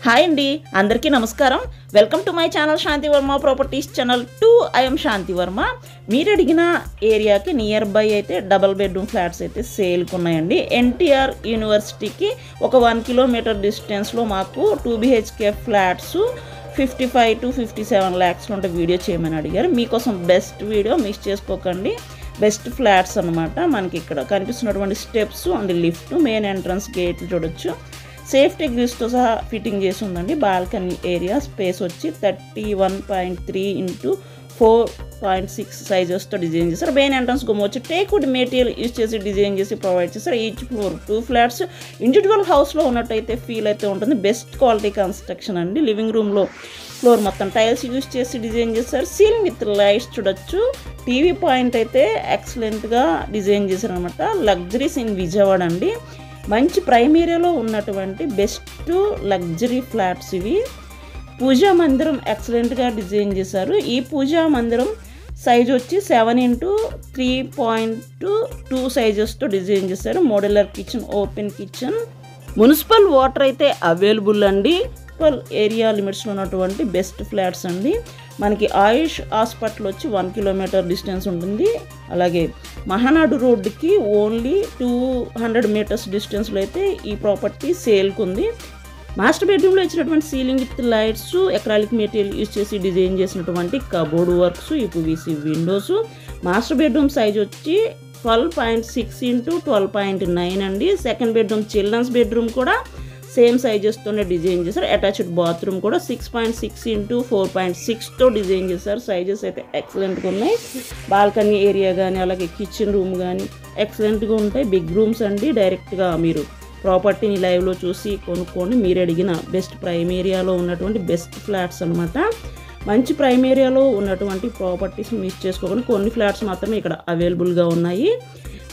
Hi అండి, అందరికీ నమస్కారం. Welcome to my channel Shanti Varma properties channel 2. I'm Shanti Varma. మీరు అడిగిన ఏరియాకి నియర్ బై అయితే డబల్ బెడ్రూమ్ ఫ్లాట్స్ అయితే సేల్కి ఉన్నాయండి. ఎన్టీఆర్ యూనివర్సిటీకి ఒక 1 కిలోమీటర్ డిస్టెన్స్లో మాకు 2 BHK ఫ్లాట్స్ 55 to 57 lakhs ఉంటే వీడియో చేయమని అడిగారు. మీకోసం బెస్ట్ వీడియో మిస్ చేసుకోకండి. బెస్ట్ ఫ్లాట్స్ అనమాట. మనకి ఇక్కడ కనిపిస్తున్నటువంటి steps and lift, main entrance gate చూడొచ్చు. సేఫ్టీ గ్రిల్స్తో సహా ఫిట్టింగ్ చేసి ఉందండి. బాల్కనీ ఏరియా స్పేస్ వచ్చి 31.3 into 4.6 సైజెస్తో డిజైన్ చేస్తారు. మెయిన్ ఎంట్రన్స్ గుమ్మ వచ్చి టేక్వుడ్ మెటీరియల్ యూజ్ చేసి డిజైన్ చేసి ప్రొవైడ్ చేస్తారు. ఈచ్ ఫ్లోర్ 2 ఫ్లాట్స్ ఇండివిజువల్ హౌస్లో ఉన్నట్టయితే ఫీల్ అయితే ఉంటుంది. బెస్ట్ క్వాలిటీ కన్స్ట్రక్షన్ అండి. లివింగ్ రూమ్లో ఫ్లోర్ మొత్తం టైల్స్ యూజ్ చేసి డిజైన్ చేస్తారు. సీలింగ్ విత్ లైట్స్ చూడొచ్చు. టీవీ పాయింట్ అయితే ఎక్సలెంట్గా డిజైన్ చేశారు అనమాట. లగ్జరీస్ ఇన్ విజయవాడ అండి. మంచి ప్రైమ్ ఏరియాలో ఉన్నటువంటి బెస్ట్ లగ్జరీ ఫ్లాట్స్ ఇవి. పూజా మందిరం ఎక్సలెంట్గా డిజైన్ చేశారు. ఈ పూజా మందిరం సైజ్ వచ్చి 7 into 3.2 సైజెస్తో డిజైన్ చేశారు. Modular kitchen, open kitchen, municipal water అయితే అవైలబుల్ అండి. మున్సిపల్ ఏరియా లిమిట్స్లో ఉన్నటువంటి బెస్ట్ ఫ్లాట్స్ అండి. మనకి ఆయుష్ హాస్పిటల్ వచ్చి 1 కిలోమీటర్ డిస్టెన్స్ ఉంటుంది. అలాగే మహానాడు రోడ్డుకి ఓన్లీ 200 meters డిస్టెన్స్లో అయితే ఈ ప్రాపర్టీ సేల్కి ఉంది. మాస్టర్ బెడ్రూమ్లో ఇచ్చినటువంటి ceiling with lights, acrylic material use చేసి డిజైన్ చేసినటువంటి cupboard works, UPVC Windows. Master bedroom size వచ్చి 12.6 into 12.9 అండి. సెకండ్ బెడ్రూమ్ చిల్డ్రన్స్ బెడ్రూమ్ కూడా సేమ్ సైజెస్తోనే డిజైన్ చేశారు. అటాచ్డ్ బాత్రూమ్ కూడా 6.6 into 4.6తో డిజైన్ చేశారు. సైజెస్ అయితే ఎక్సలెంట్గా ఉన్నాయి. బాల్కనీ ఏరియా కానీ అలాగే కిచెన్ రూమ్ కానీ ఎక్సలెంట్గా ఉంటాయి. బిగ్ రూమ్స్ అండి. డైరెక్ట్గా మీరు ప్రాపర్టీని లైవ్లో చూసి కొనుక్కోండి. మీరు అడిగిన బెస్ట్ ప్రైమ్ ఏరియాలో ఉన్నటువంటి బెస్ట్ ఫ్లాట్స్ అనమాట. మంచి ప్రైమ్ ఏరియాలో ఉన్నటువంటి ప్రాపర్టీస్ మిస్ చేసుకోకుండా కొన్ని ఫ్లాట్స్ మాత్రమే ఇక్కడ అవైలబుల్గా ఉన్నాయి.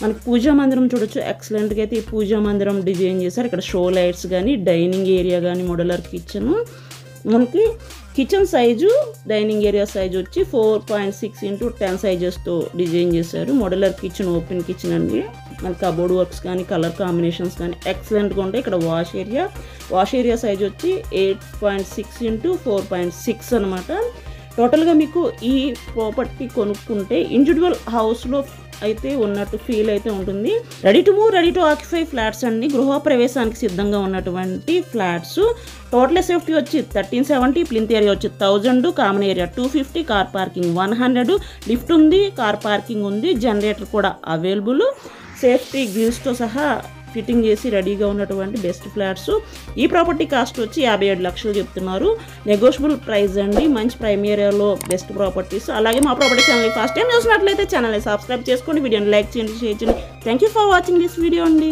మనకి పూజా మందిరం చూడొచ్చు. ఎక్సలెంట్గా అయితే ఈ పూజా మందిరం డిజైన్ చేశారు. ఇక్కడ షో లైట్స్ కానీ, డైనింగ్ ఏరియా కానీ, మోడ్యులర్ కిచెన్. మనకి kitchen size, dining area size వచ్చి 4.6 into 10 సైజెస్తో డిజైన్ చేశారు. మోడ్యులర్ కిచెన్, ఓపెన్ కిచెన్ అండి. మనకి కబోర్డ్ వర్క్స్ కానీ, కలర్ కాంబినేషన్స్ కానీ ఎక్సలెంట్గా ఉంటాయి. ఇక్కడ వాష్ ఏరియా సైజ్ వచ్చి 8.6 into 4.6 అనమాట. టోటల్గా మీకు ఈ ప్రాపర్టీ కొనుక్కుంటే ఇండివిజువల్ హౌస్లో అయితే ఉన్నట్టు ఫీల్ అయితే ఉంటుంది. Ready to move, ready to occupy flats అండి. గృహ ప్రవేశానికి సిద్ధంగా ఉన్నటువంటి ఫ్లాట్స్. టోటల్ సేఫ్టీ వచ్చి 1370, ప్లింత్ ఏరియా వచ్చి 1000, common area 250, car parking 100, lift ఉంది, కార్ పార్కింగ్ ఉంది, జనరేటర్ కూడా అవైలబుల్. సేఫ్టీ గ్రిల్స్తో సహా ఫిట్టింగ్ చేసి రెడీగా ఉన్నటువంటి బెస్ట్ ఫ్లాట్స్. ఈ ప్రాపర్టీ కాస్ట్ వచ్చి 57 లక్షలు చెప్తున్నారు. నెగోషియబుల్ ప్రైస్ అండి. మంచి ప్రైమ్ ఏరియాలో బెస్ట్ ప్రాపర్టీస్. అలాగే మా ప్రాపర్టీ ఛానల్ ఫస్ట్ టైం చూసినట్లయితే ఛానల్ని సబ్స్క్రైబ్ చేసుకోండి, వీడియోని లైక్ చేయండి, షేర్ చేయండి. Thank you for watching this video అండి.